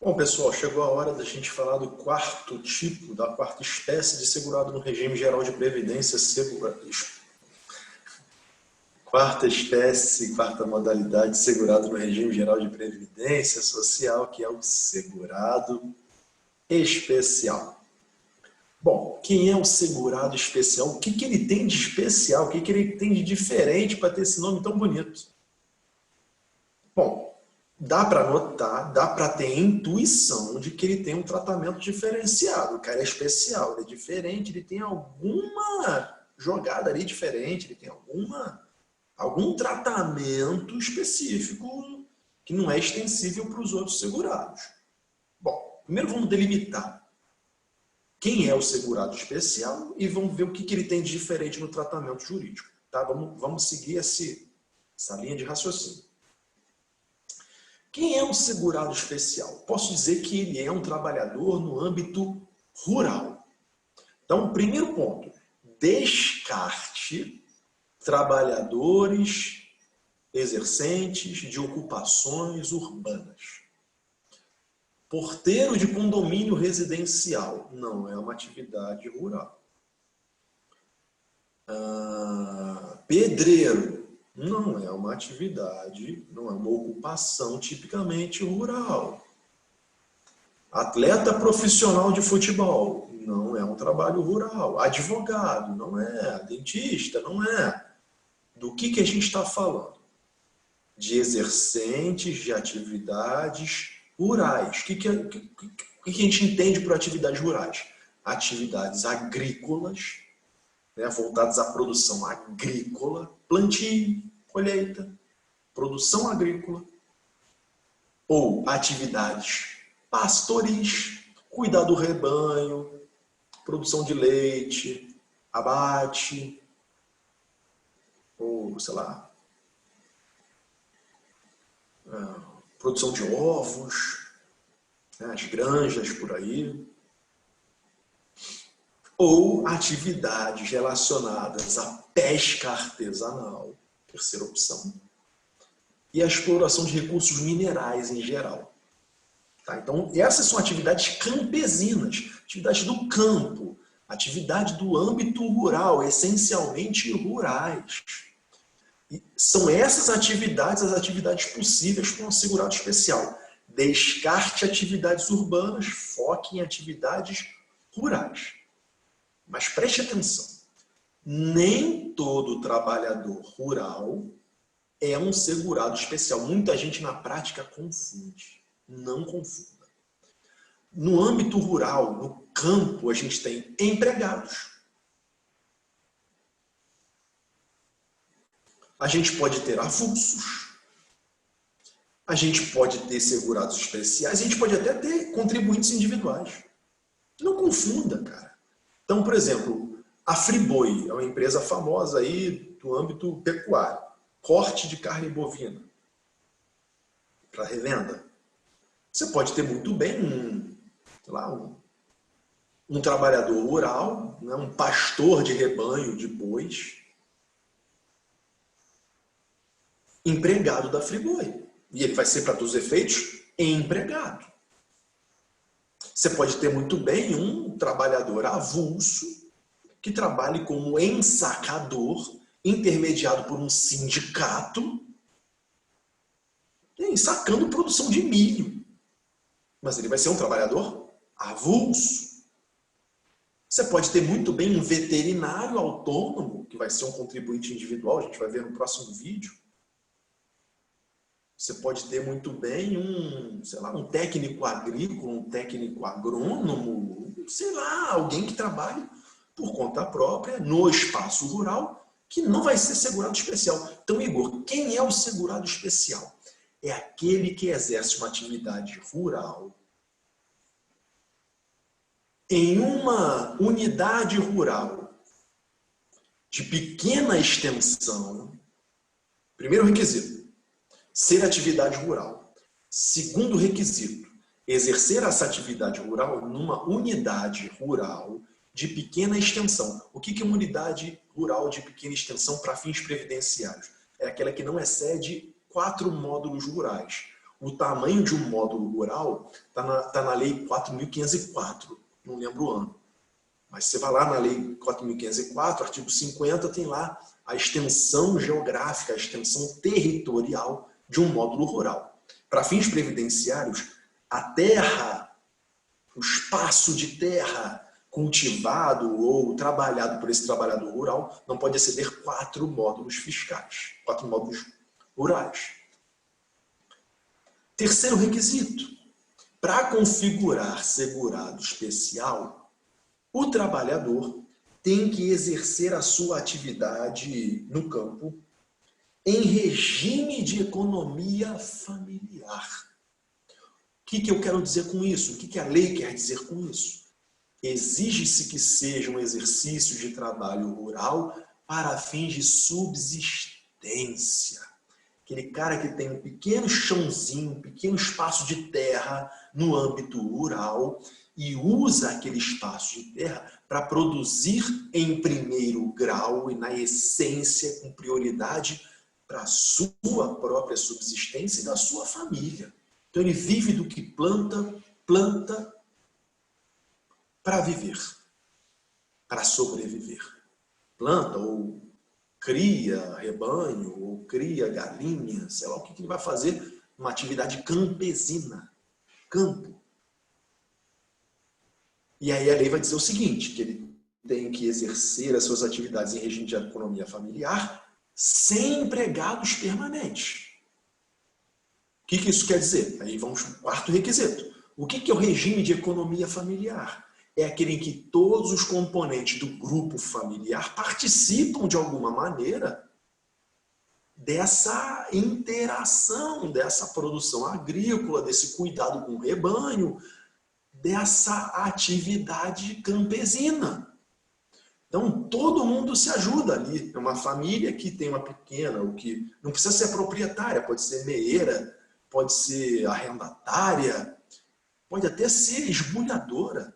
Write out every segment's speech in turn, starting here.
Bom, pessoal, chegou a hora da gente falar do quarto tipo, da quarta espécie de segurado no regime geral de previdência segura. Quarta espécie, quarta modalidade segurado no regime geral de previdência social, que é o segurado especial. Bom, quem é o segurado especial? O que ele tem de especial? O que ele tem de diferente para ter esse nome tão bonito? Bom, dá para notar, dá para ter intuição de que ele tem um tratamento diferenciado. O cara é especial, ele é diferente, ele tem alguma jogada ali diferente, ele tem algum tratamento específico que não é extensível para os outros segurados. Bom, primeiro vamos delimitar quem é o segurado especial e vamos ver o que ele tem de diferente no tratamento jurídico. Tá? Vamos seguir essa linha de raciocínio. Quem é um segurado especial? Posso dizer que ele é um trabalhador no âmbito rural. Então, primeiro ponto, descarte trabalhadores exercentes de ocupações urbanas. Porteiro de condomínio residencial não é uma atividade rural. Pedreiro não é uma atividade, não é uma ocupação tipicamente rural. Atleta profissional de futebol não é um trabalho rural. Advogado não é. Dentista não é. Do que a gente está falando? De exercentes de atividades rurais. O que a gente entende por atividades rurais? Atividades agrícolas, né, voltadas à produção agrícola, plantio, colheita, produção agrícola, ou atividades pastoris, cuidar do rebanho, produção de leite, abate, ou, sei lá, produção de ovos, né, as granjas por aí, ou atividades relacionadas à pesca artesanal, terceira opção, e a exploração de recursos minerais em geral. Tá? Então, essas são atividades campesinas, atividades do campo, atividade do âmbito rural, essencialmente rurais. E são essas atividades as atividades possíveis com o segurado especial. Descarte atividades urbanas, foque em atividades rurais. Mas preste atenção, nem todo trabalhador rural é um segurado especial. Muita gente na prática confunde. Não confunda. No âmbito rural, no campo, a gente tem empregados. A gente pode ter avulsos. A gente pode ter segurados especiais. A gente pode até ter contribuintes individuais. Não confunda, cara. Então, por exemplo, a Friboi é uma empresa famosa aí do âmbito pecuário. Corte de carne bovina para revenda. Você pode ter muito bem um trabalhador rural, né, um pastor de rebanho de bois, empregado da Friboi. E ele vai ser, para todos os efeitos, empregado. Você pode ter muito bem um trabalhador avulso que trabalhe como ensacador, intermediado por um sindicato, ensacando produção de milho. Mas ele vai ser um trabalhador avulso. Você pode ter muito bem um veterinário autônomo, que vai ser um contribuinte individual, a gente vai ver no próximo vídeo. Você pode ter muito bem um técnico agrícola, um técnico agrônomo, sei lá, alguém que trabalhe por conta própria no espaço rural, que não vai ser segurado especial. Então, Igor, quem é o segurado especial? É aquele que exerce uma atividade rural em uma unidade rural de pequena extensão. Primeiro requisito, ser atividade rural. Segundo requisito, exercer essa atividade rural numa unidade rural de pequena extensão. O que é uma unidade rural de pequena extensão para fins previdenciários? É aquela que não excede 4 módulos rurais. o tamanho de um módulo rural está na Lei 4.504, não lembro o ano. Mas você vai lá na Lei 4.504, artigo 50, tem lá a extensão geográfica, a extensão territorial de um módulo rural. Para fins previdenciários, a terra, o espaço de terra cultivado ou trabalhado por esse trabalhador rural não pode exceder 4 módulos fiscais, 4 módulos rurais. Terceiro requisito, para configurar segurado especial, o trabalhador tem que exercer a sua atividade no campo em regime de economia familiar. O que eu quero dizer com isso? O que a lei quer dizer com isso? Exige-se que seja um exercício de trabalho rural para fins de subsistência. Aquele cara que tem um pequeno chãozinho, um pequeno espaço de terra no âmbito rural e usa aquele espaço de terra para produzir em primeiro grau e na essência, com prioridade, para a sua própria subsistência e da sua família. Então ele vive do que planta para viver, para sobreviver. Planta ou cria rebanho, ou cria galinha, sei lá o que ele vai fazer, uma atividade campesina, campo. E aí a lei vai dizer o seguinte, que ele tem que exercer as suas atividades em regime de economia familiar sem empregados permanentes. O que isso quer dizer? Aí vamos para o quarto requisito. O que é o regime de economia familiar? É aquele em que todos os componentes do grupo familiar participam de alguma maneira dessa interação, dessa produção agrícola, desse cuidado com o rebanho, dessa atividade campesina. Então, todo mundo se ajuda ali. É uma família que tem uma pequena, o que não precisa ser proprietária, pode ser meeira, pode ser arrendatária, pode até ser esbulhadora.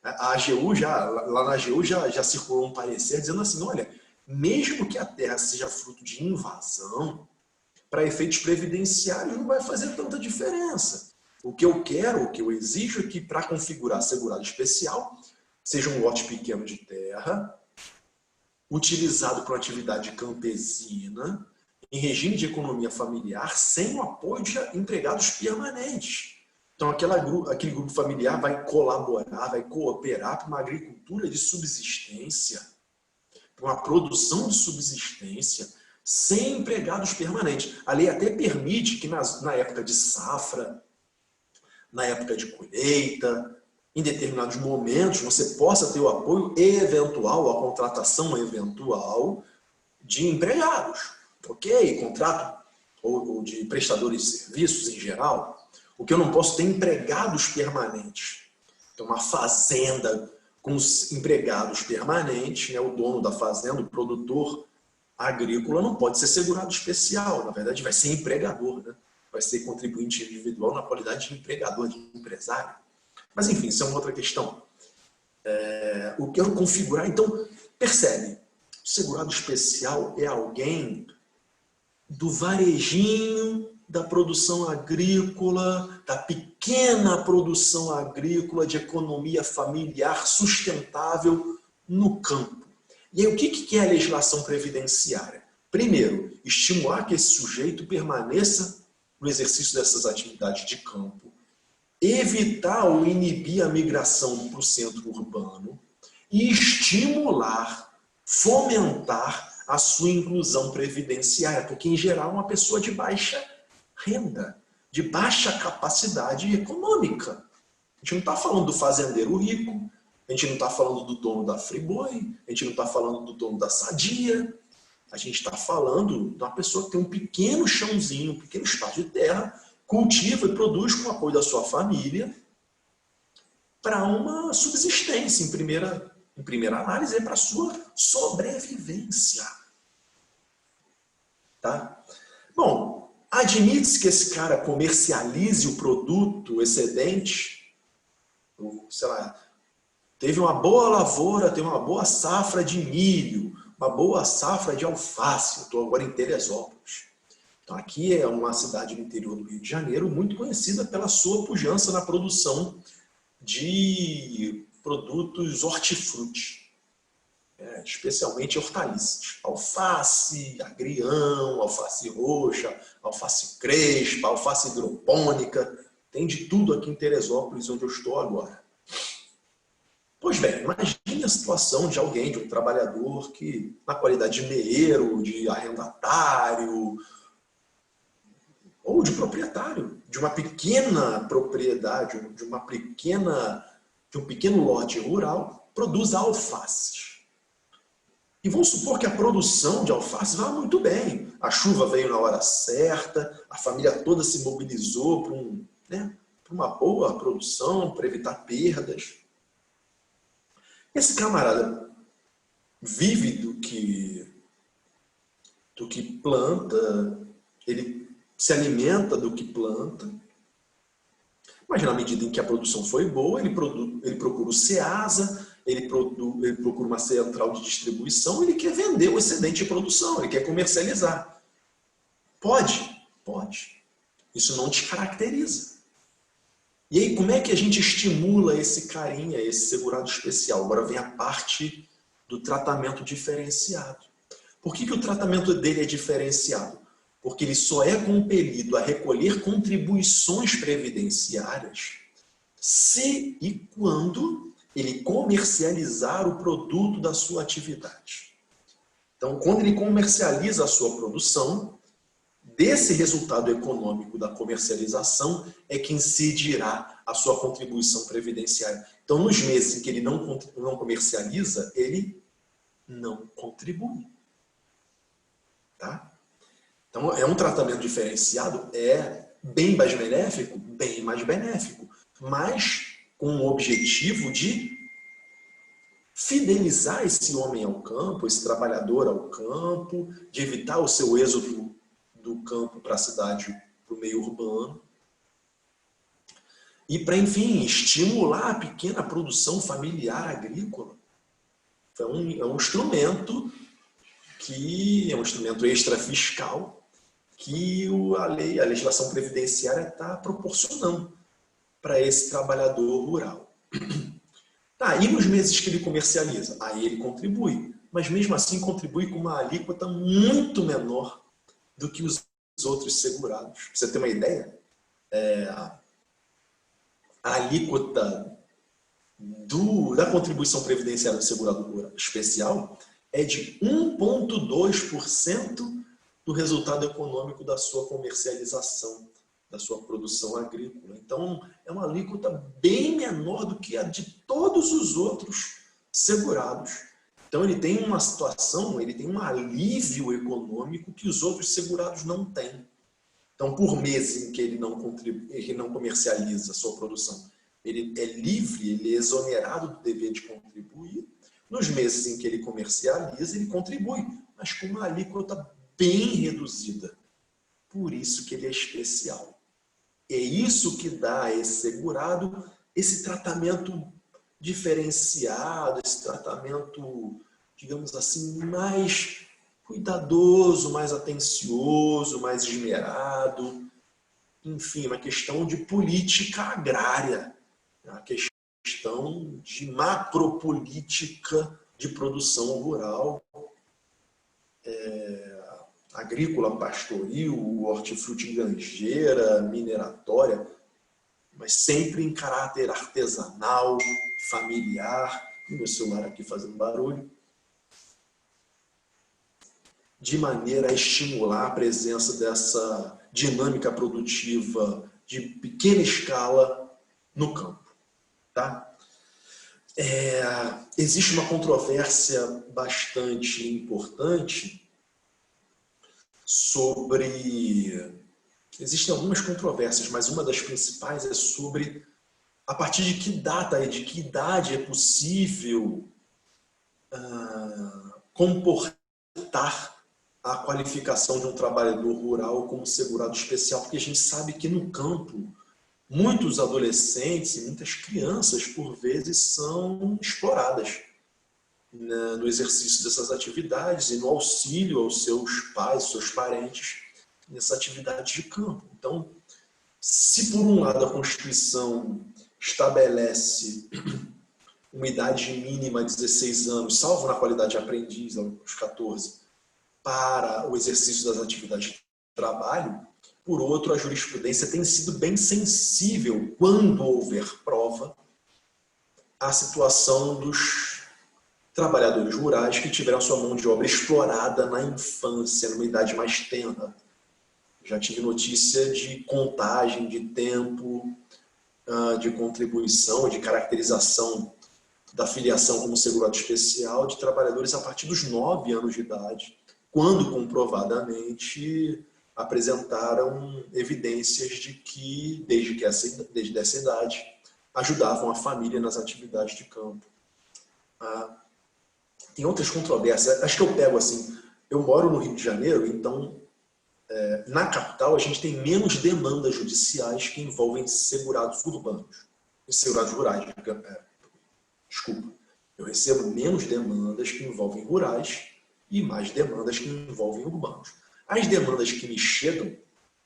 A AGU lá na AGU já circulou um parecer dizendo assim, olha, mesmo que a terra seja fruto de invasão, para efeitos previdenciários não vai fazer tanta diferença. O que eu quero, o que eu exijo é que para configurar segurado especial, seja um lote pequeno de terra, utilizado para uma atividade campesina, em regime de economia familiar, sem o apoio de empregados permanentes. Então, aquele grupo familiar vai colaborar, vai cooperar para uma agricultura de subsistência, para uma produção de subsistência, sem empregados permanentes. A lei até permite que na época de safra, na época de colheita, em determinados momentos, você possa ter o apoio eventual, a contratação eventual de empregados. Ok? Contrato ou de prestadores de serviços em geral. O que eu não posso ter empregados permanentes. Então, uma fazenda com os empregados permanentes, né, o dono da fazenda, o produtor agrícola, não pode ser segurado especial. Na verdade, vai ser empregador, né? Vai ser contribuinte individual na qualidade de empregador, de empresário. Mas, enfim, isso é uma outra questão. O que eu configurar, então, percebe, o segurado especial é alguém do varejinho da produção agrícola, da pequena produção agrícola de economia familiar sustentável no campo. E aí, o que é a legislação previdenciária? Primeiro, estimular que esse sujeito permaneça no exercício dessas atividades de campo, evitar ou inibir a migração para o centro urbano e estimular, fomentar a sua inclusão previdenciária, porque, em geral, é uma pessoa de baixa renda, de baixa capacidade econômica. A gente não está falando do fazendeiro rico, a gente não está falando do dono da Friboi, a gente não está falando do dono da Sadia, a gente está falando de uma pessoa que tem um pequeno chãozinho, um pequeno espaço de terra, cultiva e produz com o apoio da sua família para uma subsistência, em primeira análise, é para a sua sobrevivência. Tá? Bom, admite-se que esse cara comercialize o produto excedente, sei lá, teve uma boa lavoura, teve uma boa safra de milho, uma boa safra de alface, eu estou agora em Teresópolis. Aqui é uma cidade do interior do Rio de Janeiro muito conhecida pela sua pujança na produção de produtos hortifruti, especialmente hortaliças. Alface, agrião, alface roxa, alface crespa, alface hidropônica. Tem de tudo aqui em Teresópolis, onde eu estou agora. Pois bem, imagine a situação de alguém, de um trabalhador que, na qualidade de meeiro, de arrendatário, ou de proprietário, de uma pequena propriedade, de um pequeno lote rural, produz alfaces. E vamos supor que a produção de alface vá muito bem. A chuva veio na hora certa, a família toda se mobilizou para uma boa produção, para evitar perdas. Esse camarada vive do que planta, ele se alimenta do que planta, mas na medida em que a produção foi boa, ele procura o Ceasa, ele procura uma central de distribuição, ele quer vender o excedente de produção, ele quer comercializar. Pode? Pode. Isso não descaracteriza. E aí, como é que a gente estimula esse carinha, esse segurado especial? Agora vem a parte do tratamento diferenciado. Por que o tratamento dele é diferenciado? Porque ele só é compelido a recolher contribuições previdenciárias se e quando ele comercializar o produto da sua atividade. Então, quando ele comercializa a sua produção, desse resultado econômico da comercialização é que incidirá a sua contribuição previdenciária. Então, nos meses em que ele não comercializa, ele não contribui. Tá? Então, é um tratamento diferenciado, é bem mais benéfico, mas com o objetivo de fidelizar esse homem ao campo, esse trabalhador ao campo, de evitar o seu êxodo do campo para a cidade, para o meio urbano, e para, enfim, estimular a pequena produção familiar agrícola. Então, é um instrumento extrafiscal que a legislação previdenciária está proporcionando para esse trabalhador rural. Tá, e nos meses que ele comercializa? Aí ele contribui, mas mesmo assim contribui com uma alíquota muito menor do que os outros segurados. Pra você ter uma ideia, a alíquota da contribuição previdenciária do segurado rural especial é de 1,2% do resultado econômico da sua comercialização, da sua produção agrícola. Então, é uma alíquota bem menor do que a de todos os outros segurados. Então, ele tem uma situação, ele tem um alívio econômico que os outros segurados não têm. Então, por mês em que ele não comercializa a sua produção, ele é livre, ele é exonerado do dever de contribuir. Nos meses em que ele comercializa, ele contribui, mas com uma alíquota bem reduzida. Por isso que ele é especial. É isso que dá a esse segurado esse tratamento diferenciado, esse tratamento, digamos assim, mais cuidadoso, mais atencioso, mais esmerado. Enfim, uma questão de política agrária, uma questão de macropolítica de produção rural, agrícola, pastoril, hortifrutigranjeira, mineratória, mas sempre em caráter artesanal, familiar. Meu celular aqui fazendo barulho. De maneira a estimular a presença dessa dinâmica produtiva de pequena escala no campo. Tá? Existe uma controvérsia bastante importante sobre... Existem algumas controvérsias, mas uma das principais é sobre a partir de que data e de que idade é possível comportar a qualificação de um trabalhador rural como segurado especial, porque a gente sabe que no campo muitos adolescentes e muitas crianças, por vezes, são exploradas, né, no exercício dessas atividades e no auxílio aos seus pais, seus parentes, nessa atividade de campo. Então, se por um lado a Constituição estabelece uma idade mínima de 16 anos, salvo na qualidade de aprendiz, aos 14, para o exercício das atividades de trabalho, por outro, a jurisprudência tem sido bem sensível, quando houver prova, à situação dos trabalhadores rurais que tiveram sua mão de obra explorada na infância, numa idade mais tenra. Já tive notícia de contagem de tempo, de contribuição, de caracterização da filiação como segurado especial de trabalhadores a partir dos 9 anos de idade, quando comprovadamente apresentaram evidências de que, desde essa idade, ajudavam a família nas atividades de campo. Tem outras controvérsias, acho que eu pego assim, eu moro no Rio de Janeiro, então na capital a gente tem menos demandas judiciais que envolvem segurados urbanos, segurados rurais, desculpa, eu recebo menos demandas que envolvem rurais e mais demandas que envolvem urbanos. As demandas que me chegam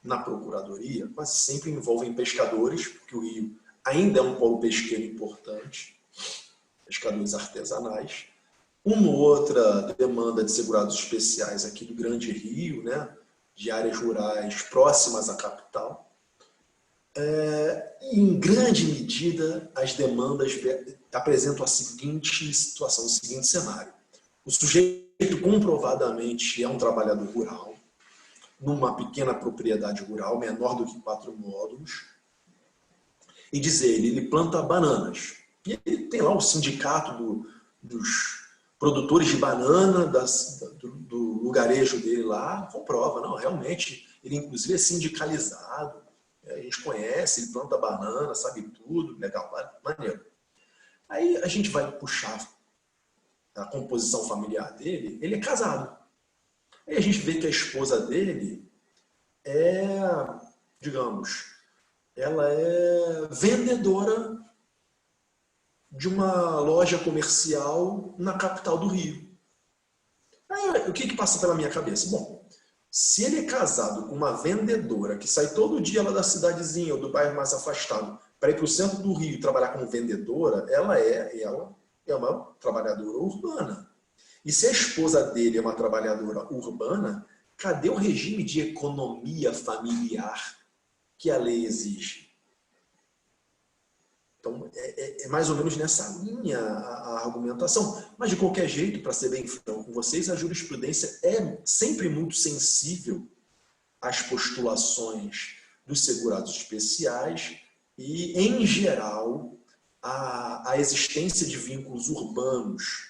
na procuradoria quase sempre envolvem pescadores, porque o Rio ainda é um polo pesqueiro importante, pescadores artesanais. Uma ou outra demanda de segurados especiais aqui do Grande Rio, né, de áreas rurais próximas à capital. E, em grande medida, as demandas apresentam a seguinte situação, o seguinte cenário. O sujeito comprovadamente é um trabalhador rural, numa pequena propriedade rural, menor do que 4 módulos, e diz ele planta bananas. E ele tem lá o sindicato dos produtores de banana, do lugarejo dele lá, comprova, não, realmente, ele inclusive é sindicalizado, a gente conhece, ele planta banana, sabe tudo, legal, maneiro. Aí a gente vai puxar a composição familiar dele, ele é casado. Aí a gente vê que a esposa dele é, digamos, ela é vendedora de uma loja comercial na capital do Rio. Aí, o que passa pela minha cabeça? Bom, se ele é casado com uma vendedora que sai todo dia lá da cidadezinha ou do bairro mais afastado para ir para o centro do Rio e trabalhar como vendedora, ela é uma trabalhadora urbana. E se a esposa dele é uma trabalhadora urbana, cadê o regime de economia familiar que a lei exige? Então, é mais ou menos nessa linha a argumentação. Mas, de qualquer jeito, para ser bem franco com vocês, a jurisprudência é sempre muito sensível às postulações dos segurados especiais e, em geral, à existência de vínculos urbanos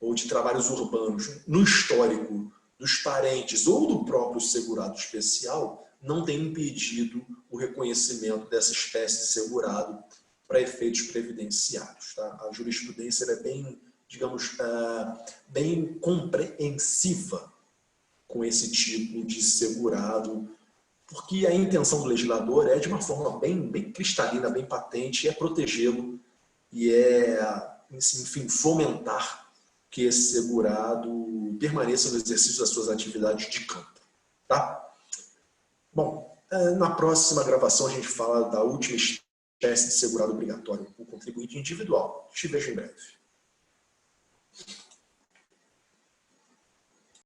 ou de trabalhos urbanos no histórico dos parentes ou do próprio segurado especial não tem impedido o reconhecimento dessa espécie de segurado para efeitos previdenciários. Tá? A jurisprudência é bem, digamos, bem compreensiva com esse tipo de segurado, porque a intenção do legislador é, de uma forma bem cristalina, bem patente, é protegê-lo e enfim, fomentar que esse segurado permaneça no exercício das suas atividades de campo. Tá? Bom, na próxima gravação a gente fala da última espécie de segurado obrigatório, o contribuinte individual. Te vejo em breve.